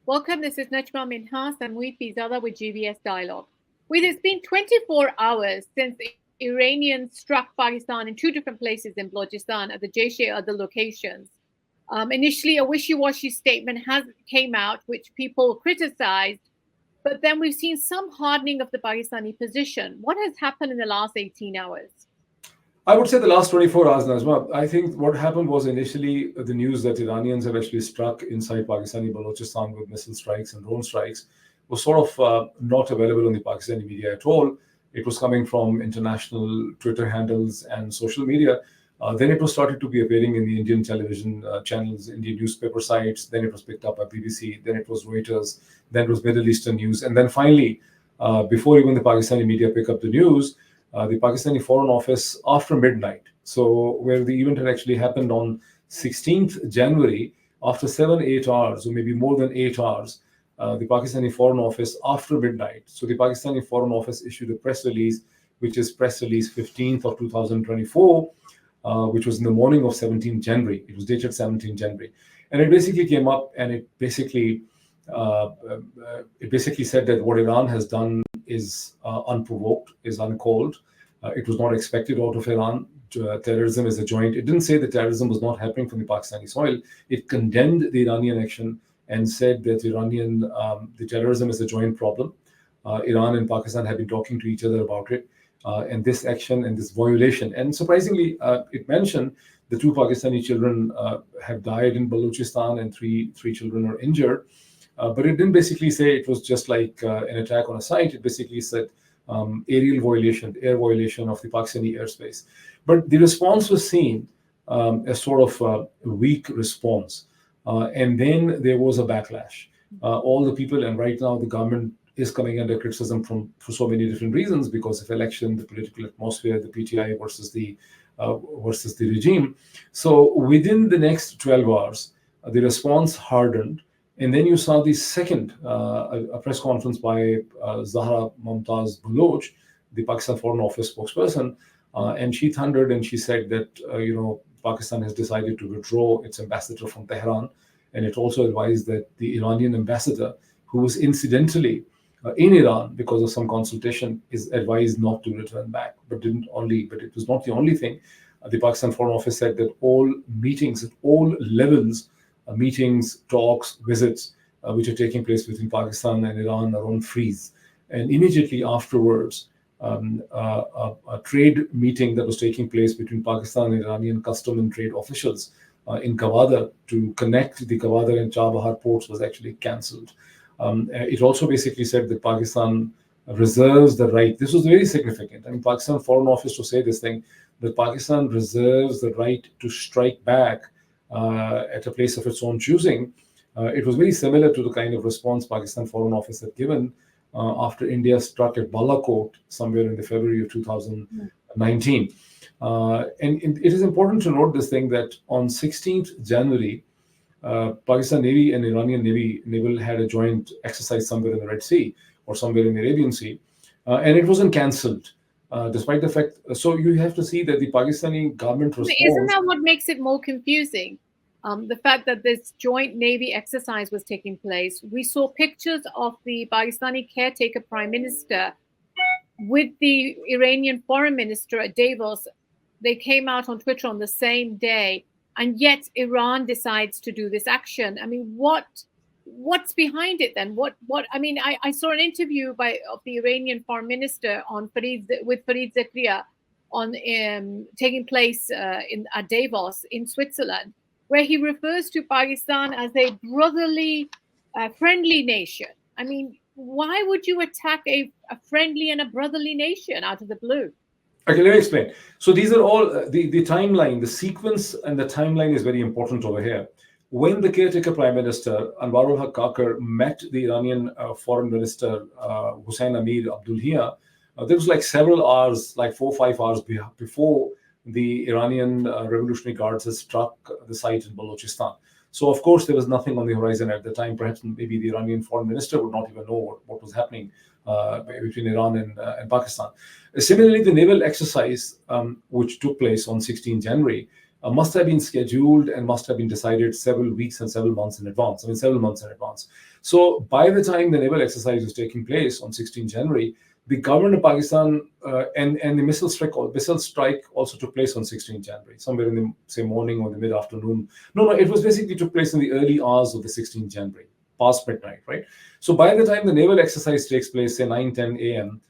Welcome, this is Najma Minhas and Moeed Pirzada with GBS Dialogue. It's been 24 hours since the Iranians struck Pakistan in two different places in Baluchistan at the Jaish other locations. Initially, a wishy-washy statement came out, which people criticized, but then we've seen some hardening of the Pakistani position. What has happened in the last 18 hours? I would say the last 24 hours, Najma. I think what happened was initially the news that Iranians have actually struck inside Pakistani Baluchistan with missile strikes and drone strikes was sort of not available on the Pakistani media at all. It was coming from international Twitter handles and social media. Then it was started to be appearing in the Indian television channels, Indian newspaper sites. Then it was picked up by BBC. Then it was Reuters. Then it was Middle Eastern news. And then finally, before even the Pakistani media pick up the news, the Pakistani Foreign Office after midnight. So where the event had actually happened on 16th January, after 7-8 hours, or maybe more than 8 hours, the Pakistani Foreign Office after midnight. So the Pakistani Foreign Office issued a press release, which is press release 15th of 2024, which was in the morning of 17th January. It was dated 17th January. And it basically came up and it basically said that what Iran has done is unprovoked, is uncalled. It was not expected out of Iran. Terrorism is a joint. It didn't say that terrorism was not happening from the Pakistani soil. It condemned the Iranian action and said that the terrorism is a joint problem. Iran and Pakistan have been talking to each other about it. And this action and this violation. And surprisingly, it mentioned the two Pakistani children have died in Baluchistan and three children are injured. But it didn't basically say it was just like an attack on a site. It basically said air violation of the Pakistani airspace. But the response was seen as sort of a weak response. And then there was a backlash. All the people, and right now the government is coming under criticism for so many different reasons because of election, the political atmosphere, the PTI versus the regime. So within the next 12 hours, the response hardened. And then you saw the second a press conference by Zahra Mumtaz Baluch, the Pakistan Foreign Office spokesperson, and she thundered and she said that Pakistan has decided to withdraw its ambassador from Tehran, and it also advised that the Iranian ambassador, who was incidentally in Iran because of some consultation, is advised not to return back. But it was not the only thing. The Pakistan Foreign Office said that all meetings at all levels, meetings, talks, visits, which are taking place between Pakistan and Iran are on freeze. And immediately afterwards, a trade meeting that was taking place between Pakistan and Iranian custom and trade officials in Gwadar to connect the Gwadar and Chabahar ports was actually cancelled. It also basically said that Pakistan reserves the right. This was very significant. I mean, Pakistan Foreign Office to say this thing, that Pakistan reserves the right to strike back at a place of its own choosing. It was very similar to the kind of response Pakistan Foreign Office had given after India struck at Baluch somewhere in the February of 2019. And it is important to note this thing that on 16th January, Pakistan Navy and Iranian Naval had a joint exercise somewhere in the Red Sea or somewhere in the Arabian Sea, and it wasn't cancelled. Despite the fact, so you have to see that the Pakistani government response. Isn't that what makes it more confusing? The fact that this joint Navy exercise was taking place. We saw pictures of the Pakistani caretaker prime minister with the Iranian foreign minister at Davos. They came out on Twitter on the same day, and yet Iran decides to do this action. I mean, what's behind it then? I saw an interview of the Iranian foreign minister with Fareed Zakaria on taking place at Davos in Switzerland, where he refers to Pakistan as a brotherly, friendly nation. I mean, why would you attack a friendly and a brotherly nation out of the blue? Okay, let me explain. So these are all the timeline, the sequence and the timeline is very important over here. When the caretaker prime minister, Anwarul Haq Kakar, met the Iranian foreign minister, Hussein Amir Abdulhian, there was like several hours, like 4 or 5 hours before the Iranian Revolutionary Guards had struck the site in Baluchistan. So, of course, there was nothing on the horizon at the time. Perhaps maybe the Iranian foreign minister would not even know what was happening between Iran and Pakistan. Similarly, the naval exercise, which took place on 16 January, must have been scheduled and must have been decided several weeks and several months in advance. Several months in advance. So by the time the naval exercise was taking place on 16 January, the government of Pakistan and the missile strike also took place on 16 January, somewhere in the say morning or the mid-afternoon. No, it was basically took place in the early hours of the 16 January, past midnight, right? So by the time the naval exercise takes place, say 9-10 a.m.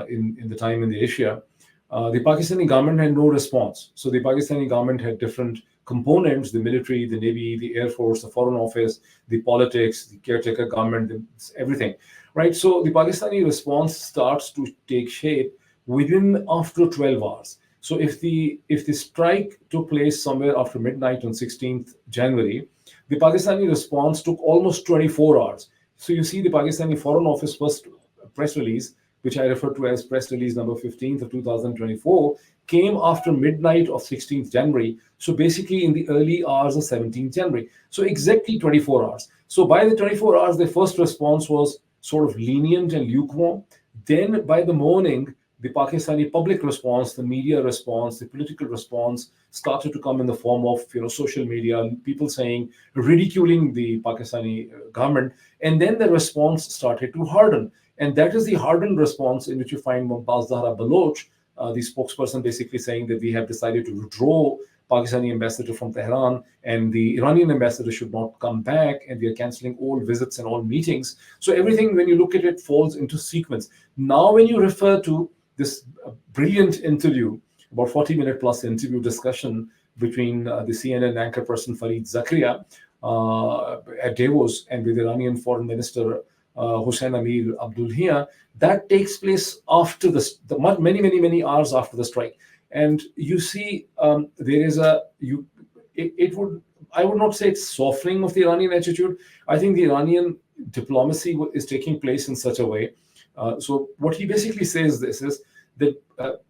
In the time in the Asia, the Pakistani government had no response. So the Pakistani government had different components: the military, the navy, the air force, the foreign office, the politics, the caretaker government, everything, right? So the Pakistani response starts to take shape within after 12 hours. So if the strike took place somewhere after midnight on 16th January, the Pakistani response took almost 24 hours. So you see the Pakistani Foreign Office first press release, which I refer to as press release number 15th of 2024, came after midnight of 16th January. So basically in the early hours of 17th January. So exactly 24 hours. So by the 24 hours, the first response was sort of lenient and lukewarm. Then by the morning, the Pakistani public response, the media response, the political response started to come in the form of social media, people saying, ridiculing the Pakistani government. And then the response started to harden. And that is the hardened response in which you find Moeed Baluch, the spokesperson, basically saying that we have decided to withdraw Pakistani ambassador from Tehran, and the Iranian ambassador should not come back, and we are cancelling all visits and all meetings. So everything, when you look at it, falls into sequence. Now, when you refer to this brilliant interview, about 40-minute plus interview discussion between the CNN anchor person Fareed Zakaria at Davos and with Iranian Foreign Minister Hossein Amir Abdulhia, that takes place after many hours after the strike. And you see, there is I would not say it's softening of the Iranian attitude. I think the Iranian diplomacy is taking place in such a way. So what he basically says is that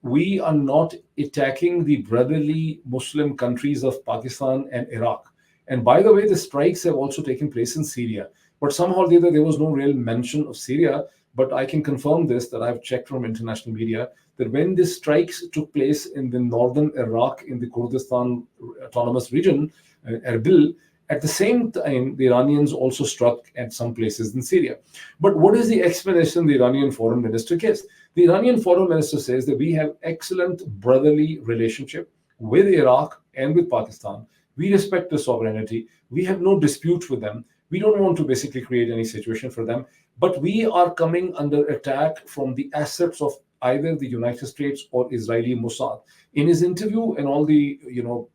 we are not attacking the brotherly Muslim countries of Pakistan and Iraq. And by the way, the strikes have also taken place in Syria. But somehow or the other, there was no real mention of Syria. But I can confirm this, that I've checked from international media, that when the strikes took place in the northern Iraq, in the Kurdistan autonomous region, Erbil, at the same time, the Iranians also struck at some places in Syria. But what is the explanation the Iranian foreign minister gives? The Iranian foreign minister says that we have excellent brotherly relationship with Iraq and with Pakistan. We respect the sovereignty. We have no dispute with them. We don't want to basically create any situation for them. But we are coming under attack from the assets of either the United States or Israeli Mossad. In his interview and all the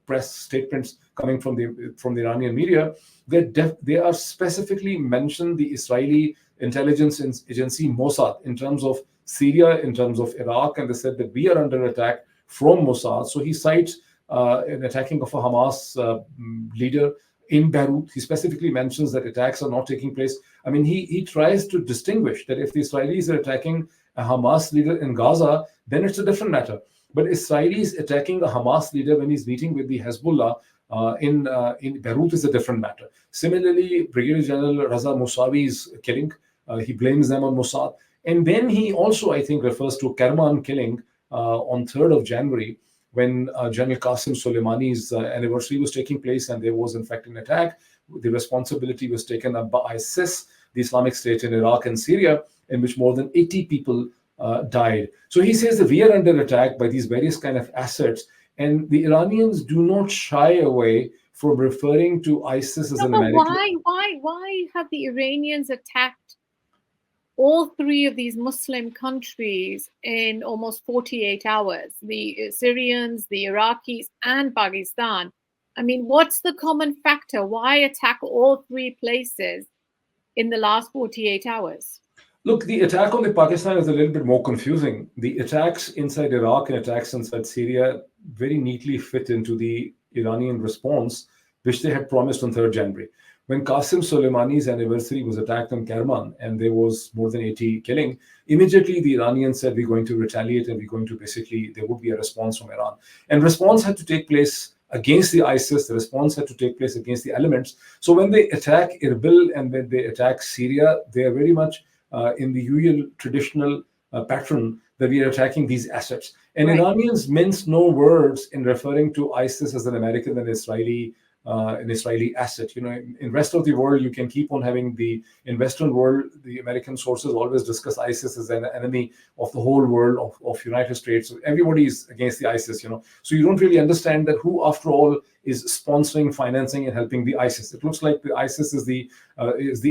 press statements coming from the Iranian media, they are specifically mentioned the Israeli intelligence agency Mossad in terms of Syria, in terms of Iraq, and they said that we are under attack from Mossad. So he cites an attacking of a Hamas leader in Beirut. He specifically mentions that attacks are not taking place. I mean, he tries to distinguish that if the Israelis are attacking a Hamas leader in Gaza, then it's a different matter. But Israelis attacking a Hamas leader when he's meeting with the Hezbollah in Beirut is a different matter. Similarly, Brigadier General Raza Mousavi's killing, he blames them on Mossad. And then he also, I think, refers to Kerman killing on 3rd of January, when General Qasem Soleimani's anniversary was taking place, and there was, in fact, an attack. The responsibility was taken up by ISIS, the Islamic State in Iraq and Syria, in which more than 80 people died. So he says that we are under attack by these various kind of assets, and the Iranians do not shy away from referring to ISIS as an American. Why have the Iranians attacked all three of these Muslim countries in almost 48 hours? The Syrians, the Iraqis, and Pakistan. I mean, what's the common factor? Why attack all three places in the last 48 hours? Look, the attack on the Pakistan is a little bit more confusing. The attacks inside Iraq and attacks inside Syria very neatly fit into the Iranian response, which they had promised on 3rd January. When Qasem Soleimani's anniversary was attacked on Kerman and there was more than 80 killing, immediately the Iranians said, we're going to retaliate and we're going to there would be a response from Iran. And response had to take place against the ISIS. The response had to take place against the elements. So when they attack Erbil and when they attack Syria, they are very much in the usual traditional pattern that we are attacking these assets. And Right. Iranians mince no words in referring to ISIS as an American and Israeli asset. In rest of the world, you can keep on having in Western world, the American sources always discuss ISIS as an enemy of the whole world of United States. So everybody is against the ISIS. So you don't really understand that who, after all, is sponsoring, financing, and helping the ISIS. It looks like the ISIS is the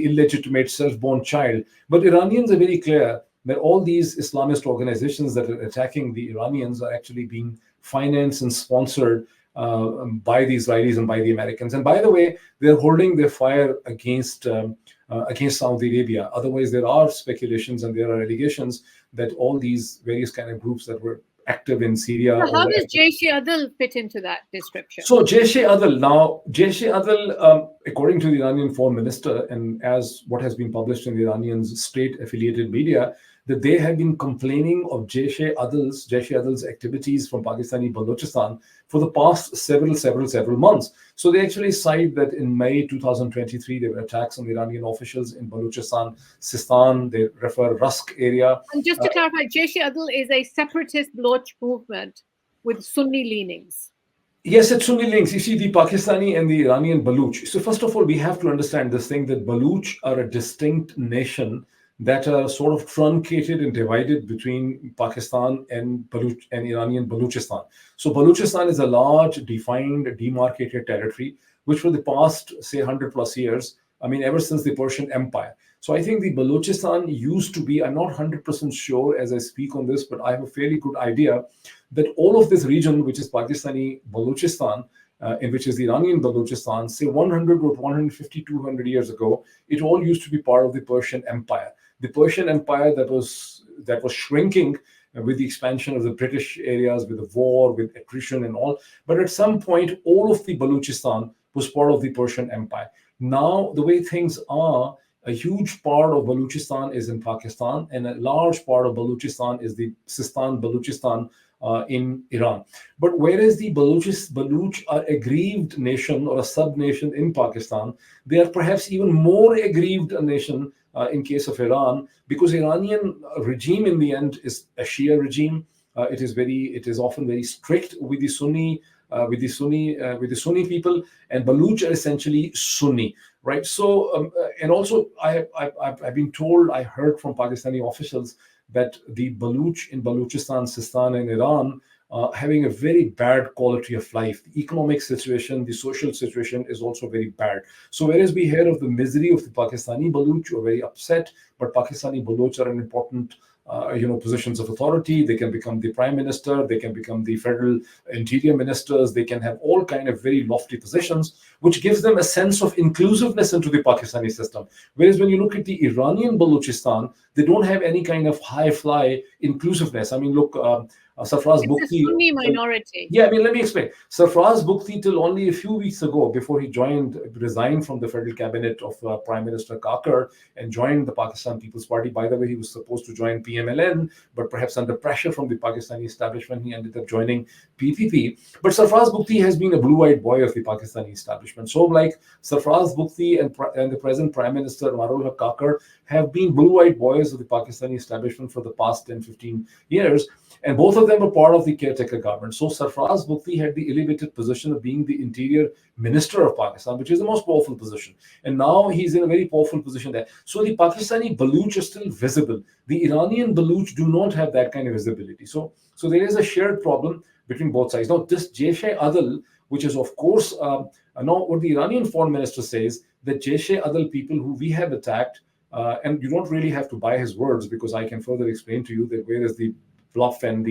illegitimate self-born child. But Iranians are very clear that all these Islamist organizations that are attacking the Iranians are actually being financed and sponsored by the Israelis and by the Americans. And by the way, they're holding their fire against Saudi Arabia. Otherwise, there are speculations and there are allegations that all these various kind of groups that were active in Syria. So how does Jaish-e-Adl fit into that description? So Jaish-e-Adl, according to the Iranian foreign minister, and as what has been published in the Iranian's state-affiliated media, that they have been complaining of Jaish-e-Adl's activities from Pakistani Baluchistan for the past several months. So they actually cite that in May 2023, there were attacks on the Iranian officials in Baluchistan, Sistan. They refer Rusk area. And just to clarify, Jaish-e-Adl is a separatist Baloch movement with Sunni leanings. Yes, it's Sunni links. You see, the Pakistani and the Iranian Baluch. So first of all, we have to understand this thing that Baluch are a distinct nation that are sort of truncated and divided between Pakistan and Iranian Baluchistan. So Baluchistan is a large, defined, demarcated territory, which for the past, say, 100 plus years, ever since the Persian Empire. So I think the Baluchistan used to be, I'm not 100% sure as I speak on this, but I have a fairly good idea that all of this region, which is Pakistani Baluchistan, in which is the Iranian Baluchistan, say 100 or 150, 200 years ago, it all used to be part of the Persian Empire. The Persian Empire that was shrinking with the expansion of the British areas, with the war, with attrition and all. But at some point, all of the Baluchistan was part of the Persian Empire. Now, the way things are, a huge part of Baluchistan is in Pakistan, and a large part of Baluchistan is the Sistan Baluchistan in Iran. But whereas the Baluch are aggrieved nation or a sub-nation in Pakistan, they are perhaps even more aggrieved a nation in case of Iran, because Iranian regime in the end is a Shia regime. It is often very strict with the Sunni people, and Baluch are essentially Sunni, right? So and also I've been told, I heard from Pakistani officials that the Baluch in Baluchistan, Sistan, and Iran having a very bad quality of life. The economic situation, the social situation is also very bad. So whereas we hear of the misery of the Pakistani Baluch, who are very upset, but Pakistani Baluch are in important positions of authority. They can become the prime minister, they can become the federal interior ministers, they can have all kind of very lofty positions, which gives them a sense of inclusiveness into the Pakistani system. Whereas when you look at the Iranian Baluchistan, they don't have any kind of high fly inclusiveness. Look, Sarfraz Bukti. It's a Sunni minority. Yeah, let me explain. Sarfraz Bukti, till only a few weeks ago, before he resigned from the federal cabinet of Prime Minister Kakar and joined the Pakistan People's Party. By the way, he was supposed to join PMLN, but perhaps under pressure from the Pakistani establishment, he ended up joining PPP. But Sarfraz Bukti has been a blue-eyed boy of the Pakistani establishment. So like Sarfraz Bukti and the present Prime Minister Marul Kakar have been blue-eyed boys of the Pakistani establishment for the past 10, 15 years. And both of them were part of the caretaker government. So Sarfraz Bukti had the elevated position of being the interior minister of Pakistan, which is the most powerful position. And now he's in a very powerful position there. So the Pakistani Baluch are still visible. The Iranian Baluch do not have that kind of visibility. So there is a shared problem between both sides. Now, this Jaish-e-Adl, which is, of course, now what the Iranian foreign minister says, that Jaish-e-Adl people who we have attacked, and you don't really have to buy his words, because I can further explain to you that where is the bluff and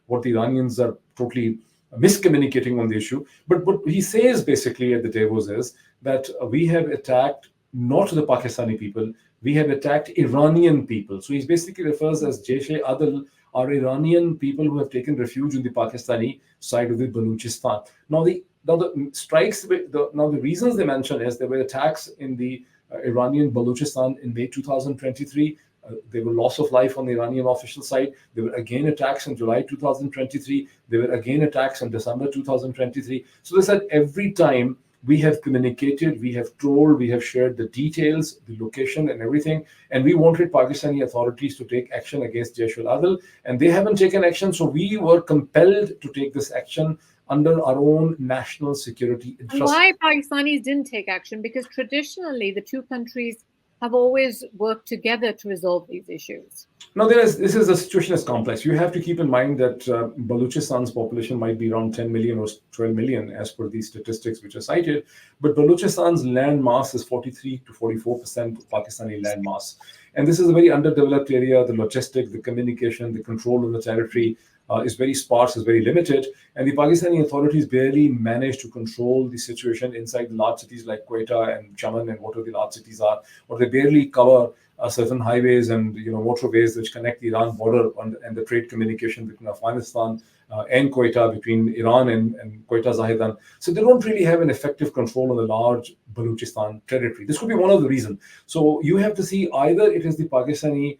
what the Iranians are totally miscommunicating on the issue. But what he says basically at the Davos is that we have attacked not the Pakistani people, we have attacked Iranian people. So he basically refers as Jaish-e-Adl are Iranian people who have taken refuge in the Pakistani side of the Baluchistan. Now the reasons they mention is there were attacks in the Iranian Baluchistan in May 2023. There were loss of life on the Iranian official side. There were again attacks in July 2023. There were again attacks in December 2023. So they said every time We have communicated, we have told, we have shared the details, the location and everything. And we wanted Pakistani authorities to take action against Jaish al-Adl, and they haven't taken action. So we were compelled to take this action under our own national security interest. Why Pakistanis didn't take action? Because traditionally the two countries have always worked together to resolve these issues. Now, the situation is complex. You have to keep in mind that Baluchistan's population might be around 10 million or 12 million as per these statistics which are cited, but Baluchistan's land mass is 43 to 44% Pakistani land mass. And this is a very underdeveloped area. The logistics, the communication, the control of the territory is very sparse, is very limited. And the Pakistani authorities barely manage to control the situation inside large cities like Quetta and Chaman and whatever the large cities are, or they barely cover certain highways and waterways which connect the Iran border and the trade communication between Afghanistan and Quetta, between Iran and Quetta Zahedan. So they don't really have an effective control on the large Baluchistan territory. This could be one of the reasons. So you have to see either it is the Pakistani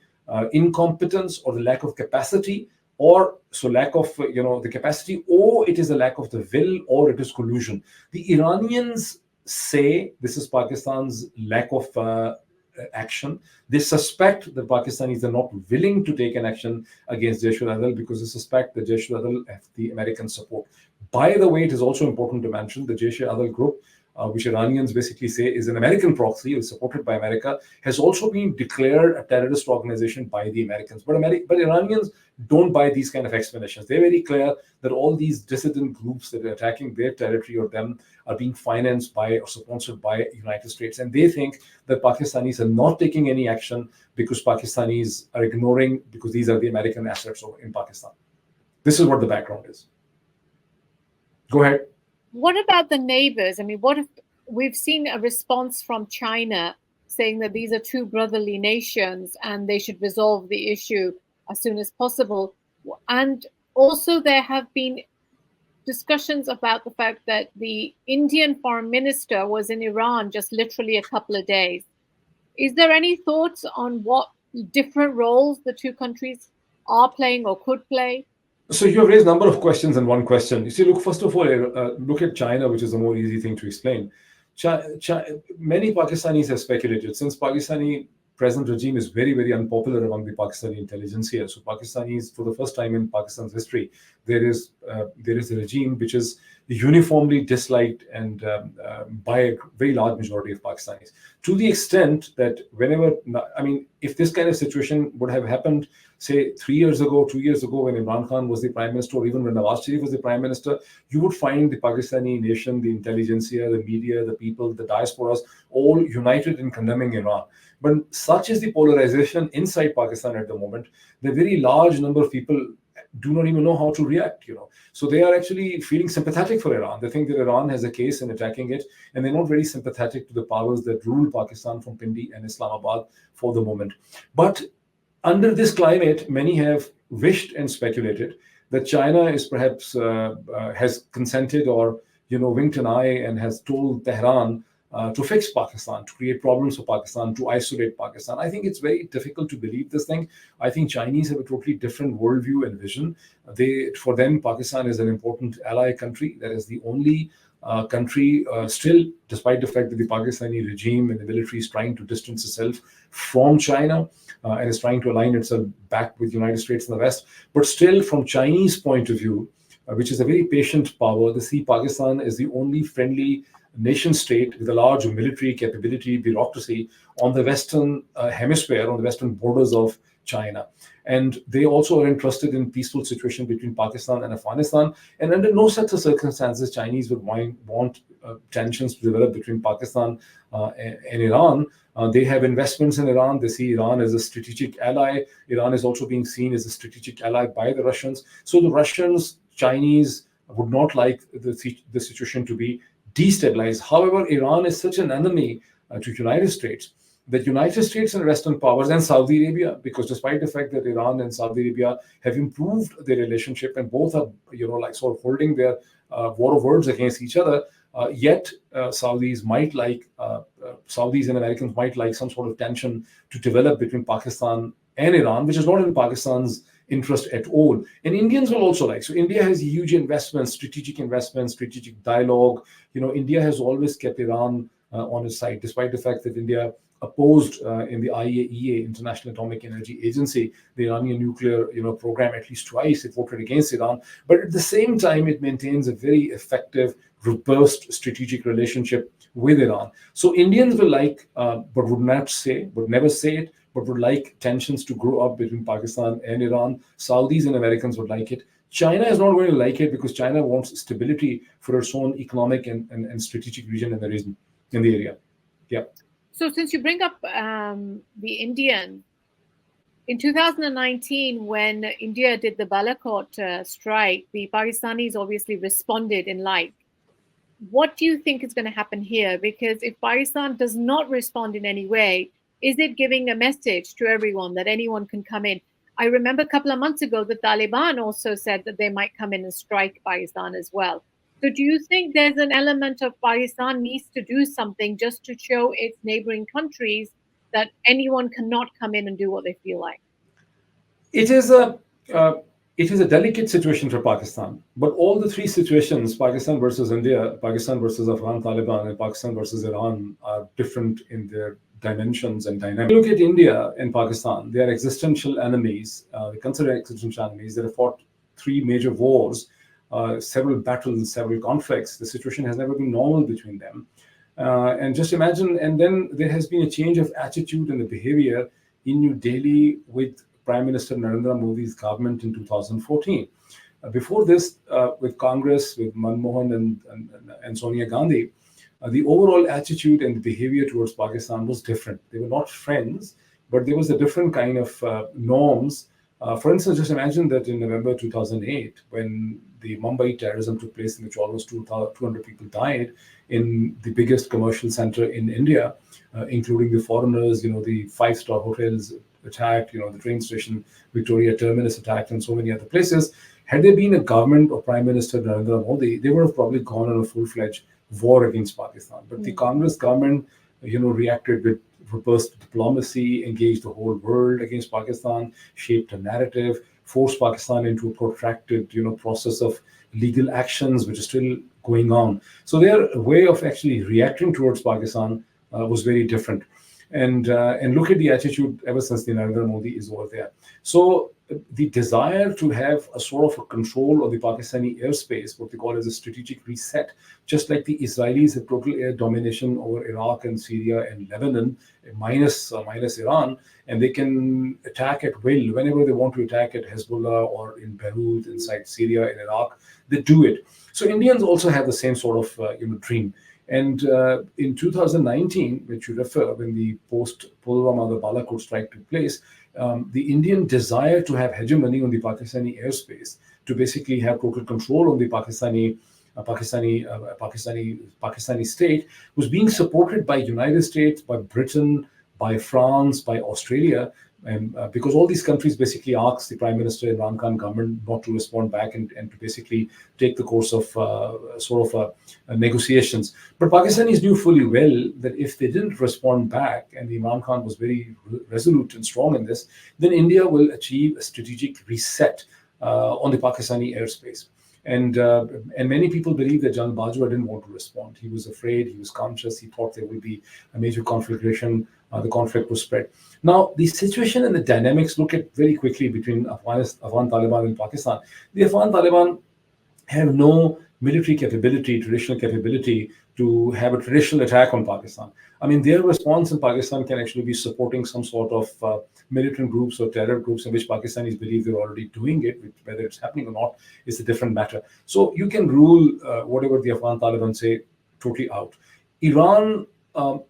incompetence or the lack of capacity, or so lack of the capacity, or it is a lack of the will, or it is collusion. The Iranians say this is Pakistan's lack of action. They suspect that Pakistanis are not willing to take an action against Jaish al-Adl because they suspect that Jaish al-Adl have the American support. By the way, it is also important to mention the Jaish al-Adl group, which Iranians basically say is an American proxy, is supported by America, has also been declared a terrorist organization by the Americans. But Iranians don't buy these kind of explanations. They're very clear that all these dissident groups that are attacking their territory or them are being financed by or sponsored by the United States. And they think that Pakistanis are not taking any action because Pakistanis are ignoring, because these are the American assets in Pakistan. This is what the background is. Go ahead. What about the neighbors? I mean, what if we've seen a response from China saying that these are two brotherly nations and they should resolve the issue as soon as possible? And also there have been discussions about the fact that the Indian foreign minister was in Iran just literally a couple of days. Is there any thoughts on what different roles the two countries are playing or could play? So you have raised a number of questions in one question. You see, look, first of all, look at China, which is a more easy thing to explain. Many Pakistanis have speculated, since Pakistani present regime is very, very unpopular among the Pakistani intelligentsia. So Pakistanis, for the first time in Pakistan's history, there is a regime which is uniformly disliked and by a very large majority of Pakistanis. To the extent that if this kind of situation would have happened, say 3 years ago, 2 years ago, when Imran Khan was the prime minister, or even when Nawaz Sharif was the prime minister, you would find the Pakistani nation, the intelligentsia, the media, the people, the diasporas, all united in condemning Iran. But such is the polarization inside Pakistan at the moment, that a very large number of people do not even know how to react, So they are actually feeling sympathetic for Iran. They think that Iran has a case in attacking it, and they're not very sympathetic to the powers that rule Pakistan from Pindi and Islamabad for the moment. But under this climate, many have wished and speculated that China is perhaps has consented or winked an eye and has told Tehran to fix Pakistan, to create problems for Pakistan, to isolate Pakistan. I think it's very difficult to believe this thing. I think Chinese have a totally different worldview and vision. For them, Pakistan is an important ally country. That is the only country still, despite the fact that the Pakistani regime and the military is trying to distance itself from China and is trying to align itself back with the United States and the West. But still, from Chinese point of view, which is a very patient power, they see Pakistan as the only friendly nation state with a large military capability, bureaucracy on the Western hemisphere, on the Western borders of China. And they also are interested in peaceful situation between Pakistan and Afghanistan. And under no such circumstances, Chinese would want tensions to develop between Pakistan and Iran. They have investments in Iran. They see Iran as a strategic ally. Iran is also being seen as a strategic ally by the Russians. So the Russians, Chinese would not like the situation to be destabilized. However, Iran is such an enemy to United States that United States and Western powers and Saudi Arabia, because despite the fact that Iran and Saudi Arabia have improved their relationship and both are, sort of holding their war of words against each other, yet Saudis and Americans might like some sort of tension to develop between Pakistan and Iran, which is not in Pakistan's interest at all. And Indians will also like. So India has huge investments, strategic dialogue. India has always kept Iran on its side, despite the fact that India opposed in the IAEA, International Atomic Energy Agency, the Iranian nuclear program at least twice. It voted against Iran, but at the same time, it maintains a very effective, robust strategic relationship with Iran. So Indians will like, but would never say it, but would like tensions to grow up between Pakistan and Iran. Saudis and Americans would like it. China is not going to like it because China wants stability for its own economic and strategic region in the area. Yeah. So since you bring up the Indian, in 2019, when India did the Baluch strike, the Pakistanis obviously responded in like. What do you think is going to happen here? Because if Pakistan does not respond in any way, is it giving a message to everyone that anyone can come in? I remember a couple of months ago, the Taliban also said that they might come in and strike Pakistan as well. So do you think there's an element of Pakistan needs to do something just to show its neighboring countries that anyone cannot come in and do what they feel like? It is a delicate situation for Pakistan, but all the three situations, Pakistan versus India, Pakistan versus Afghan Taliban, and Pakistan versus Iran, are different in their dimensions and dynamics. Look at India and Pakistan. They are existential enemies. They consider existential enemies. They have fought three major wars, several battles, several conflicts. The situation has never been normal between them. And just imagine, and then there has been a change of attitude and the behavior in New Delhi with Prime Minister Narendra Modi's government in 2014. Before this, with Congress, with Manmohan and Sonia Gandhi, the overall attitude and behavior towards Pakistan was different. They were not friends, but there was a different kind of norms. For instance, just imagine that in November 2008, when the Mumbai terrorism took place, in which almost 200 people died in the biggest commercial center in India, including the foreigners, the five-star hotels attacked, the train station, Victoria Terminus attacked, and so many other places. Had there been a government or Prime Minister Narendra Modi, they would have probably gone on a full-fledged war against Pakistan. But the Congress government, reacted with robust diplomacy, engaged the whole world against Pakistan, shaped a narrative, forced Pakistan into a protracted, process of legal actions, which is still going on. So their way of actually reacting towards Pakistan was very different. And look at the attitude ever since the Narendra Modi is over there. So the desire to have a sort of a control of the Pakistani airspace, what they call as a strategic reset, just like the Israelis have total air domination over Iraq and Syria and Lebanon, minus Iran, and they can attack at will whenever they want to attack at Hezbollah or in Beirut, inside Syria, in Iraq, they do it. So Indians also have the same sort of dream. And in 2019, which you refer, when the post-Pulwama, the Balakot strike took place, the Indian desire to have hegemony on the Pakistani airspace, to basically have total control on the Pakistani state, was being supported by United States, by Britain, by France, by Australia, and because all these countries basically asked the Prime Minister Imran Khan government not to respond back and to basically take the course of negotiations. But Pakistanis knew fully well that if they didn't respond back, and Imran Khan was very resolute and strong in this, then India will achieve a strategic reset on the Pakistani airspace. And many people believe that Jan Bajwa didn't want to respond. He was afraid, he was conscious, he thought there would be a major conflagration, the conflict was spread. Now, the situation and the dynamics, look at very quickly between Afghan Taliban and Pakistan. The Afghan Taliban have no military capability, traditional capability to have a traditional attack on Pakistan. I mean, their response in Pakistan can actually be supporting some sort of militant groups or terror groups in which Pakistanis believe they're already doing it. Whether it's happening or not is a different matter. So you can rule whatever the Afghan Taliban say totally out. Iran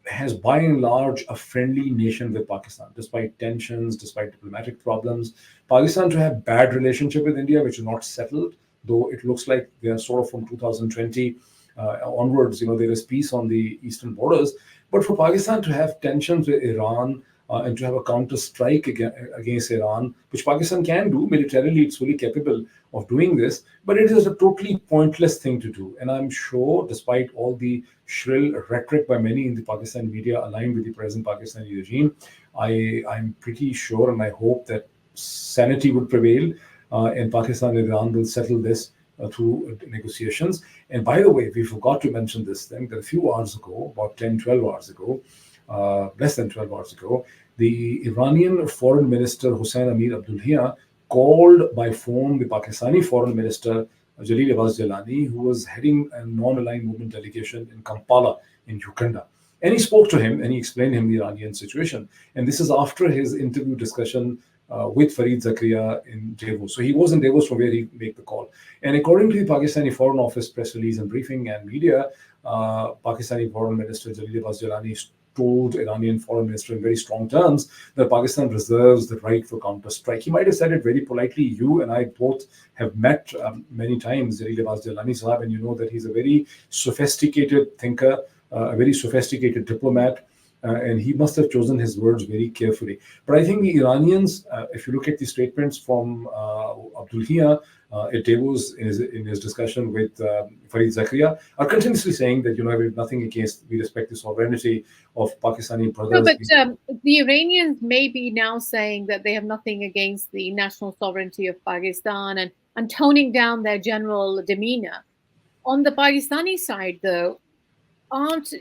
has by and large a friendly nation with Pakistan, despite tensions, despite diplomatic problems. Pakistan to have bad relationship with India, which is not settled, though it looks like they are sort of from 2020 onwards, there is peace on the eastern borders. But for Pakistan to have tensions with Iran, and to have a counter strike against Iran, which Pakistan can do militarily. It's fully capable of doing this, but it is a totally pointless thing to do. And I'm sure, despite all the shrill rhetoric by many in the Pakistani media aligned with the present Pakistani regime, I'm pretty sure and I hope that sanity would prevail, and Pakistan and Iran will settle this through negotiations. And by the way, we forgot to mention this thing that a few hours ago, about 10, 12 hours ago, less than 12 hours ago, the Iranian Foreign Minister Hossein Amir Abdullah called by phone the Pakistani Foreign Minister Jalil Abbas Jalani, who was heading a non-aligned movement delegation in Kampala in Uganda. And he spoke to him and he explained him the Iranian situation. And this is after his interview discussion with Fareed Zakaria in Davos. So he was in Davos from where he made the call. And according to the Pakistani Foreign Office press release and briefing and media, Pakistani Foreign Minister Jalil Abbas Jalani told Iranian Foreign Minister in very strong terms that Pakistan reserves the right for counter-strike. He might have said it very politely. You and I both have met many times Jalil Abbas Jalani Sahab, and you know that he's a very sophisticated thinker, a very sophisticated diplomat, and he must have chosen his words very carefully. But I think the Iranians, if you look at the statements from Abdullah at Davos in his discussion with Fareed Zakaria, are continuously saying that, we have nothing against, we respect the sovereignty of Pakistani brothers. No, but the Iranians may be now saying that they have nothing against the national sovereignty of Pakistan and toning down their general demeanor. On the Pakistani side, though,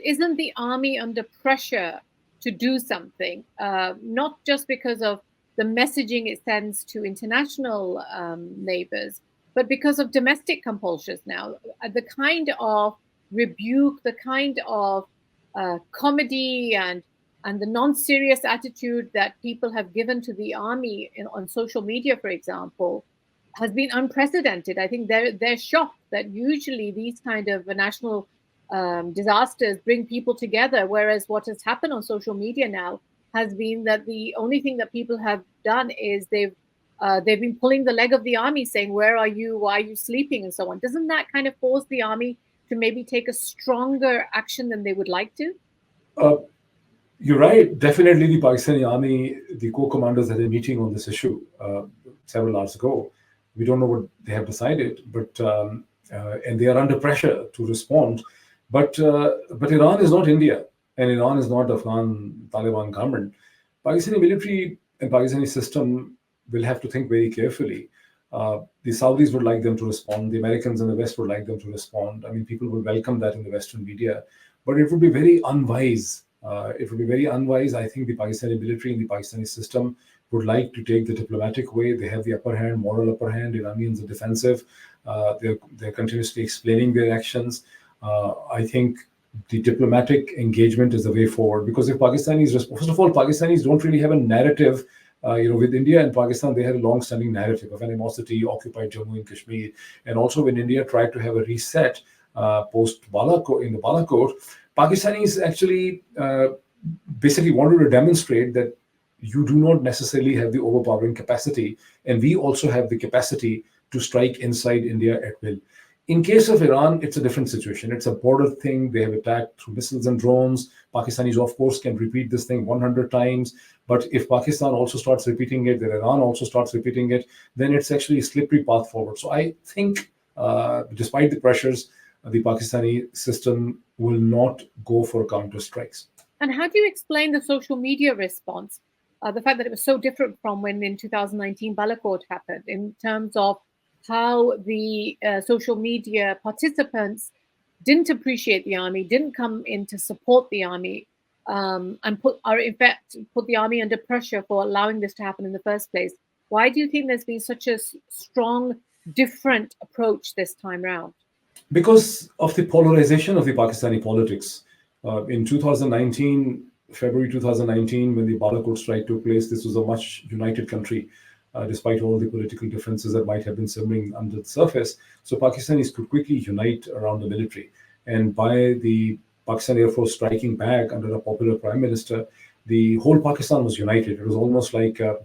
isn't the army under pressure to do something? Not just because of the messaging it sends to international neighbors, but because of domestic compulsions now. The kind of rebuke, the kind of comedy and the non-serious attitude that people have given to the army on social media, for example, has been unprecedented. I think they're shocked that usually these kind of national disasters bring people together, whereas what has happened on social media now has been that the only thing that people have done is they've been pulling the leg of the army, saying, "Where are you? Why are you sleeping?" and so on. Doesn't that kind of force the army to maybe take a stronger action than they would like to? You're right. Definitely, the Pakistani army, the corps commanders had a meeting on this issue several hours ago. We don't know what they have decided, but and they are under pressure to respond. But Iran is not India, and Iran is not the Afghan Taliban government. Pakistani military and Pakistani system will have to think very carefully. The Saudis would like them to respond. The Americans and the West would like them to respond. I mean, people would welcome that in the Western media, but it would be very unwise. It would be very unwise. I think the Pakistani military and the Pakistani system would like to take the diplomatic way. They have the upper hand, moral upper hand. Iranians are defensive. They're continuously explaining their actions. I think the diplomatic engagement is the way forward, because if Pakistanis, first of all, Pakistanis don't really have a narrative. With India and Pakistan, they had a long-standing narrative of animosity, occupied Jammu and Kashmir, and also when India tried to have a reset post Baluch in the Baluch, Pakistanis actually basically wanted to demonstrate that you do not necessarily have the overpowering capacity, and we also have the capacity to strike inside India at will. In case of Iran, it's a different situation. It's a border thing. They have attacked through missiles and drones. Pakistanis, of course, can repeat this thing 100 times. But if Pakistan also starts repeating it, then Iran also starts repeating it, then it's actually a slippery path forward. So I think, despite the pressures, the Pakistani system will not go for counter strikes. And how do you explain the social media response? The fact that it was so different from when in 2019 Baluch happened, in terms of how the social media participants didn't appreciate the army, didn't come in to support the army, and put the army under pressure for allowing this to happen in the first place. Why do you think there's been such a strong, different approach this time round? Because of the polarization of the Pakistani politics. In 2019, February 2019, when the Baluch strike took place, this was a much united country. Despite all the political differences that might have been simmering under the surface. So Pakistanis could quickly unite around the military. And by the Pakistan Air Force striking back under a popular prime minister, the whole Pakistan was united. It was almost like a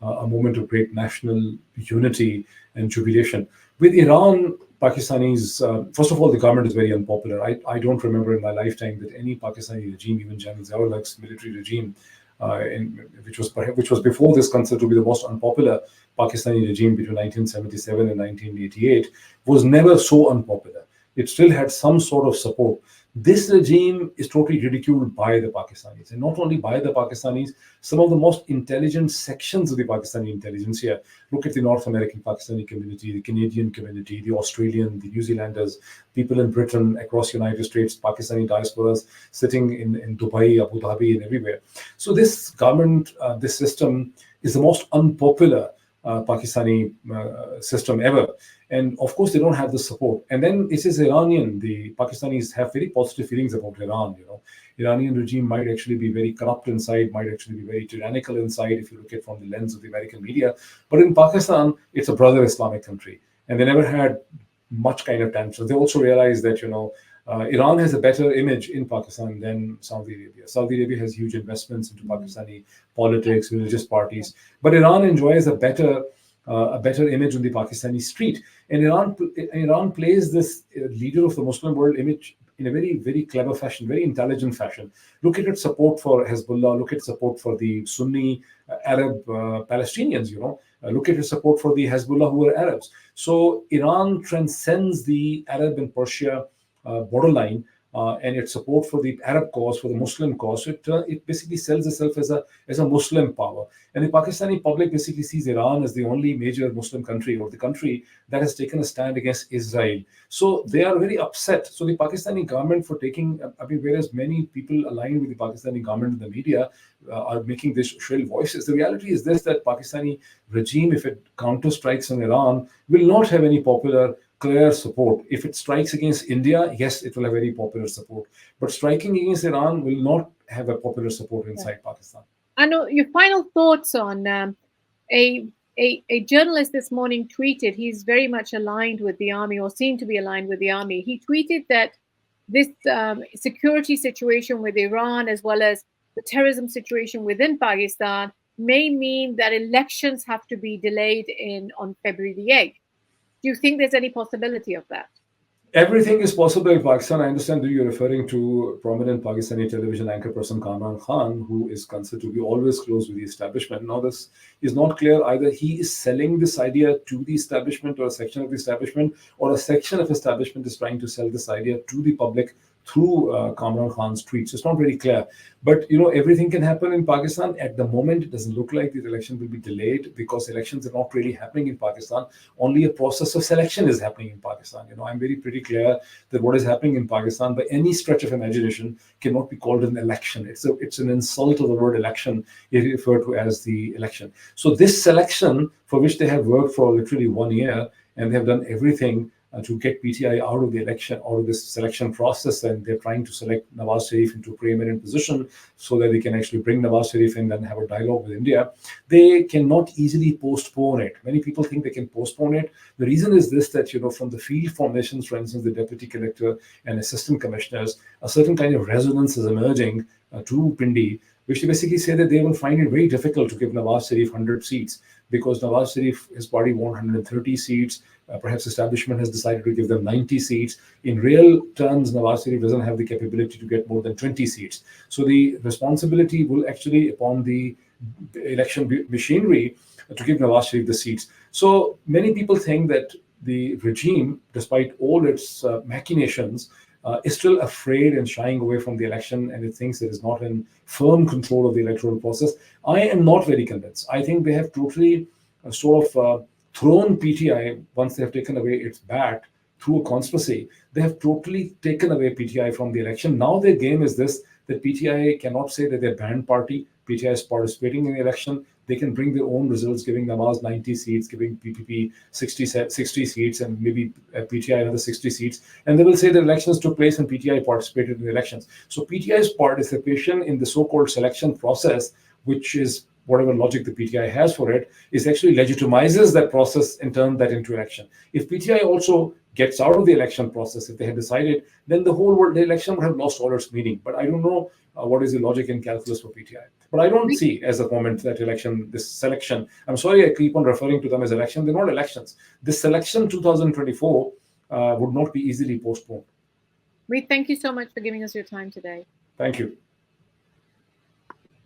moment of great national unity and jubilation. With Iran, Pakistanis, first of all, the government is very unpopular. I don't remember in my lifetime that any Pakistani regime, even General Ziaul Haq's military regime, which was before this considered to be the most unpopular Pakistani regime between 1977 and 1988, was never so unpopular. It still had some sort of support. This regime is totally ridiculed by the Pakistanis, and not only by the Pakistanis, some of the most intelligent sections of the Pakistani intelligence here. Look at the North American Pakistani community, the Canadian community, the Australian, the New Zealanders, people in Britain, across the United States, Pakistani diasporas sitting in Dubai, Abu Dhabi, and everywhere. So this government, this system is the most unpopular Pakistani system ever. And of course, they don't have the support. And then it is Iranian. The Pakistanis have very positive feelings about Iran. Iranian regime might actually be very corrupt inside, might actually be very tyrannical inside, if you look at it from the lens of the American media. But in Pakistan, it's a brother Islamic country, and they never had much kind of tension. They also realized that Iran has a better image in Pakistan than Saudi Arabia. Saudi Arabia has huge investments into Pakistani politics, religious parties, but Iran enjoys a better image on the Pakistani street. And Iran plays this leader of the Muslim world image in a very, very clever fashion, very intelligent fashion. Look at its support for Hezbollah. Look at its support for the Sunni Arab Palestinians. Look at its support for the Hezbollah, who are Arabs. So Iran transcends the Arab and Persia borderline, and its support for the Arab cause, for the Muslim cause. It basically sells itself as a Muslim power. And the Pakistani public basically sees Iran as the only major Muslim country, or the country that has taken a stand against Israel. So they are very upset. So the Pakistani government for taking, whereas many people aligned with the Pakistani government in the media are making these shrill voices, the reality is this, that Pakistani regime, if it counter-strikes on Iran, will not have any popular clear support. If it strikes against India, yes, it will have very popular support. But striking against Iran will not have a popular support inside Pakistan. I know your final thoughts on a journalist this morning tweeted, he's very much aligned with the army, or seemed to be aligned with the army. He tweeted that this security situation with Iran, as well as the terrorism situation within Pakistan, may mean that elections have to be delayed on February the 8th. Do you think there's any possibility of that? Everything is possible in Pakistan. I understand that you're referring to prominent Pakistani television anchor person Kamran Khan, who is considered to be always close with the establishment. Now, this is not clear either he is selling this idea to the establishment, or a section of the establishment, or a section of establishment is trying to sell this idea to the public through Kamran Khan's tweets. It's not very clear. But, everything can happen in Pakistan. At the moment, it doesn't look like the election will be delayed, because elections are not really happening in Pakistan. Only a process of selection is happening in Pakistan. I'm pretty clear that what is happening in Pakistan, by any stretch of imagination, cannot be called an election. It's an insult of the word election. It is referred to as the election. So this selection, for which they have worked for literally 1 year, and they have done everything to get PTI out of the election, out of this selection process, and they're trying to select Nawaz Sharif into a preeminent position so that they can actually bring Nawaz Sharif in and have a dialogue with India. They cannot easily postpone it. Many people think they can postpone it. The reason is this, that, from the field formations, for instance, the deputy collector and assistant commissioners, a certain kind of resonance is emerging to Pindi, which they basically say that they will find it very difficult to give Nawaz Sharif 100 seats, because Nawaz Sharif, his party won 130 seats. Perhaps establishment has decided to give them 90 seats. In real terms, Nawaz Sharif doesn't have the capability to get more than 20 seats. So the responsibility will actually upon the election machinery to give Nawaz Sharif the seats. So many people think that the regime, despite all its machinations, is still afraid and shying away from the election, and it thinks it is not in firm control of the electoral process. I am not very convinced. I think they have totally thrown PTI, once they have taken away its bat through a conspiracy. They have totally taken away PTI from the election. Now their game is this, that PTI cannot say that they're banned party. PTI is participating in the election. They can bring their own results, giving Nawaz 90 seats, giving PPP 60 seats, and maybe PTI another 60 seats. And they will say the elections took place and PTI participated in the elections. So PTI's participation in the so-called selection process, which is whatever logic the PTI has for it, is actually legitimizes that process and turns that into election. If PTI also gets out of the election process, if they had decided, then the election would have lost all its meaning. But I don't know what is the logic and calculus for PTI. But I don't see as a moment that this selection, I'm sorry I keep on referring to them as election, they're not elections. This selection 2024 would not be easily postponed. Moeed, thank you so much for giving us your time today. Thank you.